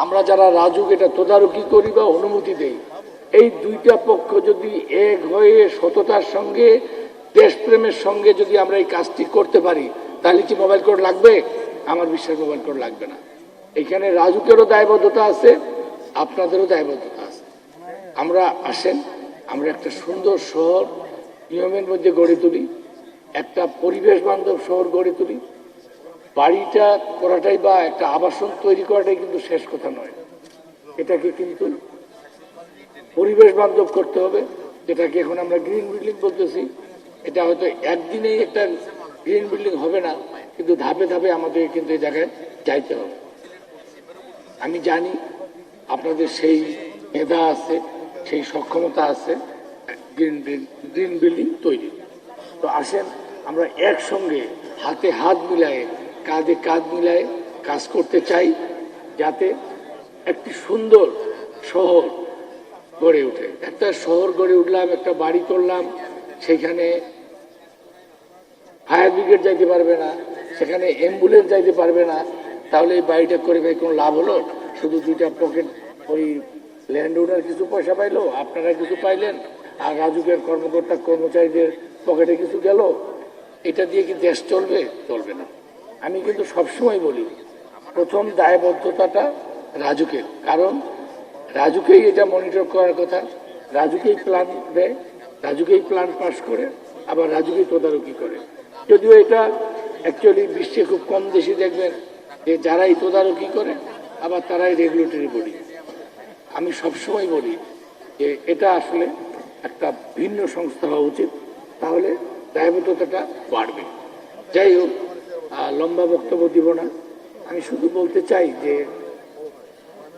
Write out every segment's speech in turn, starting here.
আমরা যারা রাজুক এটা তদারকি করি বা অনুমতি দেই, এই দুইটা পক্ষ যদি এক হয়ে সততার সঙ্গে দেশপ্রেমের সঙ্গে যদি আমরা এই কাজটি করতে পারি, তাহলে কি মোবাইল কোড লাগবে? আমার বিশ্বাস মোবাইল কোড লাগবে না। এখানে রাজুকেরও দায়বদ্ধতা আছে, আপনাদেরও দায়বদ্ধতা আছে। আমরা আসেন, আমরা একটা সুন্দর শহর নিয়মের মধ্যে গড়ে তুলি, একটা পরিবেশ বান্ধব শহর গড়ে তুলি। বাড়িটা করাটাই বা একটা আবাসন তৈরি করাটাই কিন্তু শেষ কথা নয়, এটাকে কিন্তু পরিবেশ বান্ধব করতে হবে, যেটাকে এখন আমরা গ্রিন বিল্ডিং বলতেছি। এটা হয়তো একদিনেই একটা গ্রিন বিল্ডিং হবে না, কিন্তু ধাপে ধাপে আমাদের কিন্তু এই জায়গায় যাইতে হবে। আমি জানি আপনাদের সেই মেধা আছে, সেই সক্ষমতা আছে গ্রিন বিল্ডিং তৈরি। তো আসেন আমরা একসঙ্গে হাতে হাত মিলায়ে কাঁধে কাঁধ মিলায়ে কাজ করতে চাই, যাতে একটি সুন্দর শহর গড়ে ওঠে। একটা শহর গড়ে উঠলাম, একটা বাড়ি করলাম, সেখানে ফায়ার ব্রিগেড যাইতে পারবে না, সেখানে অ্যাম্বুলেন্স যাইতে পারবে না, তাহলে এই বাড়িটা করে ভাই কোনো লাভ হলো? শুধু দুইটা পকেট ওই ল্যান্ড ওনার কিছু পয়সা পাইলো, আপনারা কিছু পাইলেন, আর রাজুকের কর্মকর্তা কর্মচারীদের পকেটে কিছু গেল, এটা দিয়ে কি দেশ চলবে? চলবে না। আমি কিন্তু সবসময় বলি প্রথম দায়বদ্ধতাটা রাজুকের, কারণ রাজুকেই এটা মনিটর করার কথা, রাজুকেই প্ল্যান দেয়, রাজুকেই প্ল্যান পাস করে, আবার রাজুকেই তদারকি করে। যদিও এটা অ্যাকচুয়ালি বিশ্বে খুব কম দেশে দেখবেন যে যারাই তদারকি করে আবার তারাই রেগুলেটরি বডি। আমি সবসময় বলি যে এটা আসলে একটা ভিন্ন সংস্থা হওয়া উচিত, তাহলে দায়বদ্ধতাটা বাড়বে। যাই হোক, লম্বা বক্তব্য দিব না, আমি শুধু বলতে চাই যে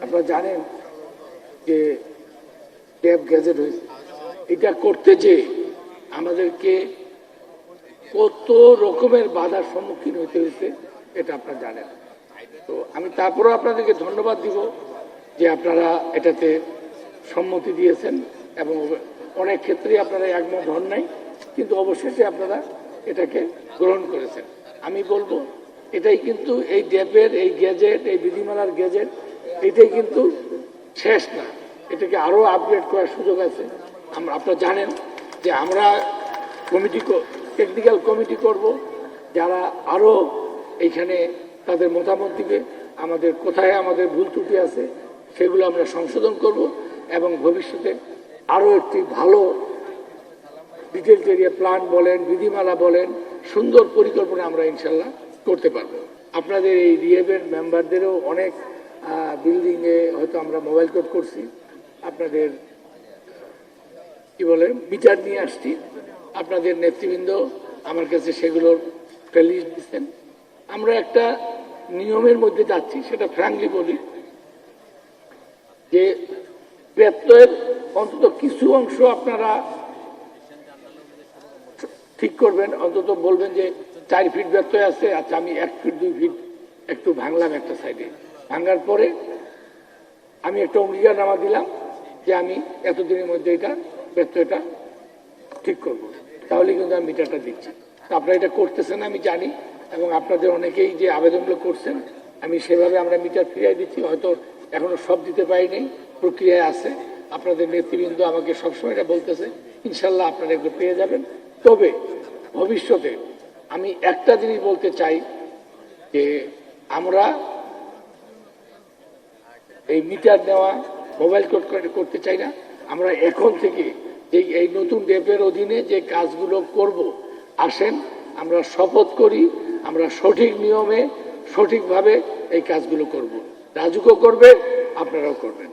আপনারা জানেন যে ট্যাব গ্যাজেট হয়েছে, এটা করতে যে আমাদেরকে কত রকমের বাধার সম্মুখীন হতে হয়েছে এটা আপনারা জানেন। তো আমি তারপরেও আপনাদেরকে ধন্যবাদ দিব যে আপনারা এটাতে সম্মতি দিয়েছেন, এবং অনেক ক্ষেত্রেই আপনারা একমত হন নাই, কিন্তু অবশেষে আপনারা এটাকে গ্রহণ করেছেন। আমি বলবো এটাই কিন্তু এই ড্যাবের এই গ্যাজেট, এই বিধিমালার গ্যাজেট, এটাই কিন্তু শেষ না, এটাকে আরও আপগ্রেড করার সুযোগ আছে। আপনারা জানেন যে আমরা টেকনিক্যাল কমিটি করব, যারা আরও এইখানে তাদের মতামত দিবে, আমাদের কোথায় আমাদের ভুল ত্রুটি আছে সেগুলো আমরা সংশোধন করব, এবং ভবিষ্যতে আরও একটি ভালো ডিটেল এরিয়া প্ল্যান বলেন, বিধিমালা বলেন, সুন্দর পরিকল্পনা আমরা ইনশাল্লাহ করতে পারবো। আপনাদের এই রিহেবের মেম্বারদেরও অনেক বিল্ডিংয়ে হয়তো আমরা মোবাইল কোড করছি, আপনাদের কি বলে মিটার নিয়ে আসছি, আপনাদের নেতৃবৃন্দ আমার কাছে সেগুলোর একটা লিস্ট দিচ্ছেন। আমরা একটা নিয়মের মধ্যে যাচ্ছি, সেটা ফ্র্যাঙ্কলি বলি যে ব্যত্যয়ের অন্তত কিছু অংশ আপনারা ঠিক করবেন, অন্তত বলবেন যে 4 ফিট ব্যত্যয় আছে, আচ্ছা আমি 1 ফিট 2 ফিট একটু ভাঙলাম একটা সাইডে, ভাঙার পরে আমি একটা অঙ্গীকারনামা দিলাম যে আমি এতদিনের মধ্যে এটা ব্যত্যয়টা ঠিক করব, তাহলে কিন্তু আমি মিটারটা দিচ্ছি। আপনারা এটা করতেছেন আমি জানি, এবং আপনাদের অনেকেই যে আবেদনগুলো করছেন আমি সেভাবে আমরা মিটার ফিরিয়ে দিচ্ছি, হয়তো এখনো সব দিতে পারিনি, প্রক্রিয়ায় আছে। আপনাদের নেতৃবৃন্দ আমাকে সবসময় এটা বলতেছে, ইনশাল্লাহ আপনারা এগুলো পেয়ে যাবেন। তবে ভবিষ্যতে আমি একটা জিনিস বলতে চাই যে আমরা এই মিটার নেওয়া মোবাইল কোড করতে চাই না, আমরা এখন থেকে এই নতুন ড্যাবের অধীনে যে কাজগুলো করব, আসেন আমরা শপথ করি আমরা সঠিক নিয়মে সঠিকভাবে এই কাজগুলো করব। রাজুকও করবে, আপনারাও করবেন।